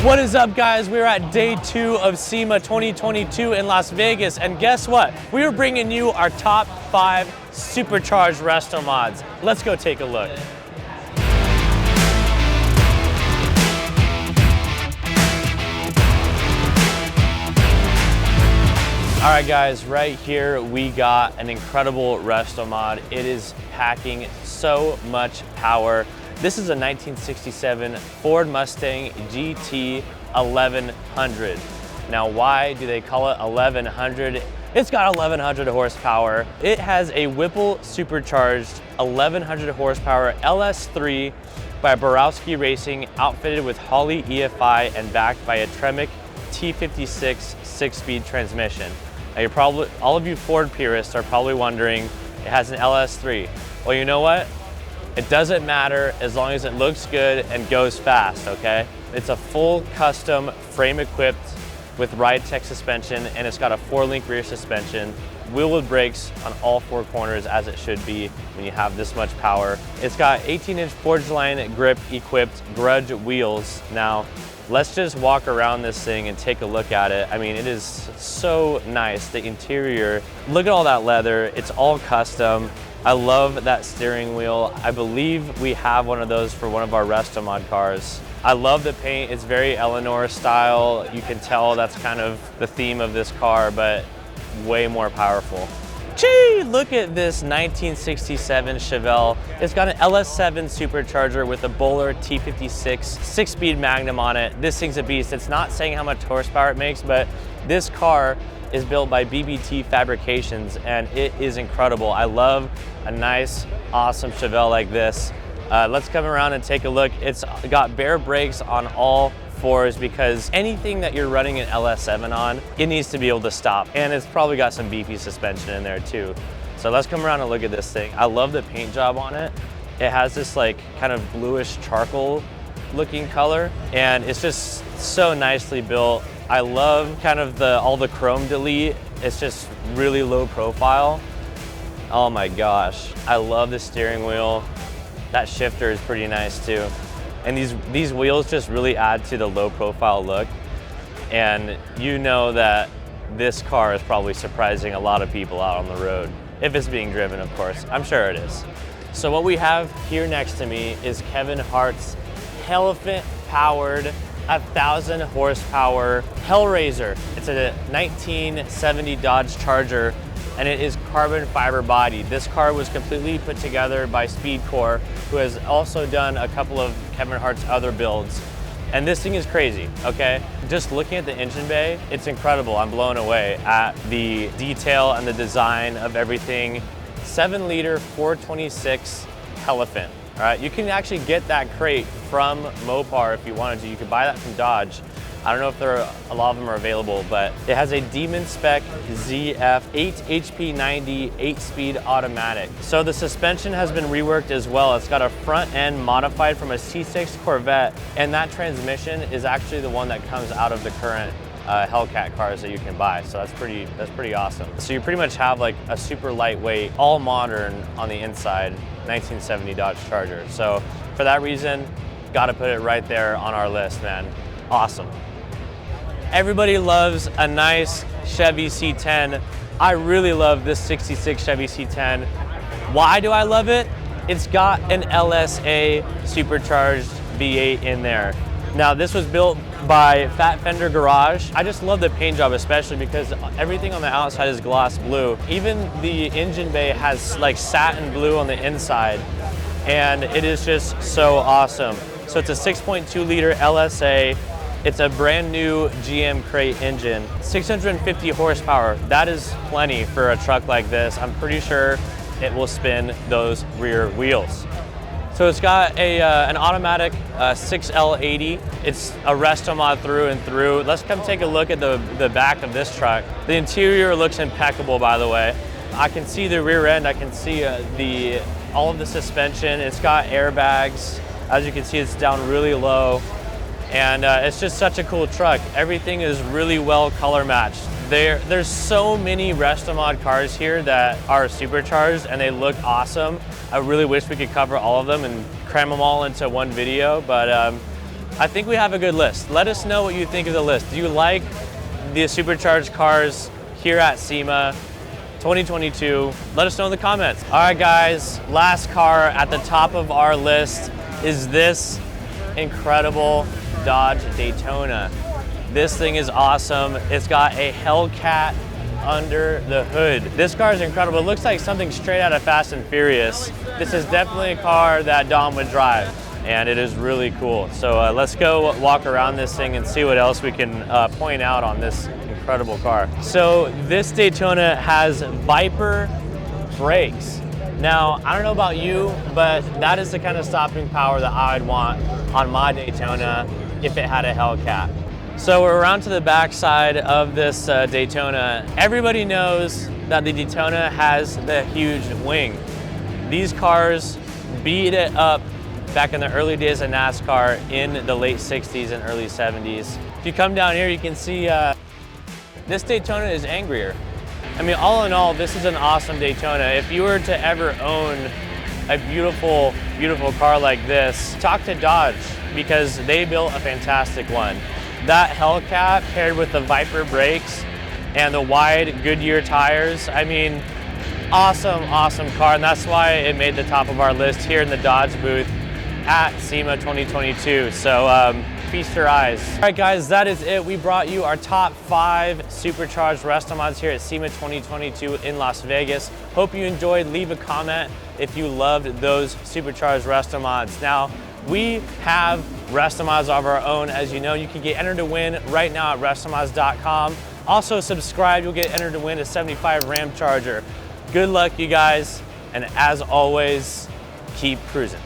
What is up, guys? We're at day 2 of SEMA 2022 in Las Vegas, and guess what? We are bringing you our top 5 supercharged RestoMods. Let's go take a look. All right, guys, right here we got an incredible RestoMod. It is packing so much power. This is a 1967 Ford Mustang GT1100. Now, why do they call it 1100? It's got 1100 horsepower. It has a Whipple supercharged 1100 horsepower LS3 by Borowski Racing, outfitted with Holley EFI and backed by a Tremec T56 6-speed transmission. Now, you're probably, all of you Ford purists are probably wondering, it has an LS3. Well, you know what? It doesn't matter as long as it looks good and goes fast, okay? It's a full custom frame equipped with ride tech suspension, and it's got a 4-link rear suspension, wheel-wood brakes on all 4 corners as it should be when you have this much power. It's got 18-inch forged line grip equipped grudge wheels. Now, let's just walk around this thing and take a look at it. I mean, it is so nice. The interior, look at all that leather. It's all custom. I love that steering wheel. I believe we have one of those for one of our RestoMod cars. I love the paint. It's very Eleanor style. You can tell that's kind of the theme of this car, but way more powerful. Gee, look at this 1967 Chevelle. It's got an LS7 supercharger with a Bowler T56 6-speed magnum on it. This thing's a beast. It's not saying how much horsepower it makes, but this car is built by BBT Fabrications, and it is incredible. I love a nice, awesome Chevelle like this. Let's come around and take a look. It's got bare brakes on all 4s because anything that you're running an LS7 on, it needs to be able to stop. And it's probably got some beefy suspension in there too. So let's come around and look at this thing. I love the paint job on it. It has this like kind of bluish charcoal looking color, and it's just so nicely built. I love kind of all the chrome delete. It's just really low profile. Oh my gosh, I love the steering wheel. That shifter is pretty nice too. And these wheels just really add to the low profile look. And you know that this car is probably surprising a lot of people out on the road. If it's being driven, of course. I'm sure it is. So what we have here next to me is Kevin Hart's Hellephant powered 1,000 horsepower HellRaiser. It's a 1970 Dodge Charger, and it is carbon fiber body. This car was completely put together by SpeedKore, who has also done a couple of Kevin Hart's other builds. And this thing is crazy, okay? Just looking at the engine bay, it's incredible. I'm blown away at the detail and the design of everything. 7-liter 426 Hellephant. All right, you can actually get that crate from Mopar if you wanted to. You could buy that from Dodge. I don't know if a lot of them are available, but it has a Demon Spec ZF 8 HP 90 8-speed automatic. So the suspension has been reworked as well. It's got a front end modified from a C6 Corvette, and that transmission is actually the one that comes out of the current Hellcat cars that you can buy. So that's pretty awesome. So you pretty much have like a super lightweight, all modern on the inside 1970 Dodge Charger. So for that reason, got to put it right there on our list, man. Awesome. Everybody loves a nice Chevy C-10. I really love this 66 Chevy C-10. Why do I love it? It's got an LSA supercharged V8 in there. Now, this was built by Fender Garage. I just love the paint job, especially because everything on the outside is gloss blue. Even the engine bay has like satin blue on the inside, and it is just so awesome. So it's a 6.2 liter LSA. It's a brand new GM crate engine, 650 horsepower. That is plenty for a truck like this. I'm pretty sure it will spin those rear wheels. So it's got an automatic 6L80. It's a RestoMod through and through. Let's come take a look at the back of this truck. The interior looks impeccable, by the way. I can see the rear end. I can see all of the suspension. It's got airbags. As you can see, it's down really low. And it's just such a cool truck. Everything is really well color matched. There's so many RestoMod cars here that are supercharged and they look awesome. I really wish we could cover all of them and cram them all into one video, but I think we have a good list. Let us know what you think of the list. Do you like the supercharged cars here at SEMA 2022? Let us know in the comments. All right, guys, last car at the top of our list is this incredible Dodge Daytona. This thing is awesome. It's got a Hellcat under the hood. This car is incredible. It looks like something straight out of Fast and Furious. This is definitely a car that Dom would drive, and it is really cool. So let's go walk around this thing and see what else we can point out on this incredible car. So this Daytona has Viper brakes. Now, I don't know about you, but that is the kind of stopping power that I would want on my Daytona if it had a Hellcat. So we're around to the back side of this Daytona. Everybody knows that the Daytona has the huge wing. These cars beat it up back in the early days of NASCAR in the late 60s and early 70s. If you come down here, you can see this Daytona is Angrier. I mean, all in all, this is an awesome Daytona. If you were to ever own a beautiful, beautiful car like this, talk to Dodge because they built a fantastic one. That Hellcat paired with the Viper brakes and the wide Goodyear tires, I mean, awesome, awesome car. And that's why it made the top of our list here in the Dodge booth at SEMA 2022. So feast your eyes. All right, guys, that is it. We brought you our top 5 supercharged RestoMods here at SEMA 2022 in Las Vegas. Hope you enjoyed. Leave a comment if you loved those supercharged RestoMods. Now, we have RestoMods of our own. As you know, you can get entered to win right now at restomods.com. Also subscribe, you'll get entered to win a 75 Ram Charger. Good luck, you guys, and as always, keep cruising.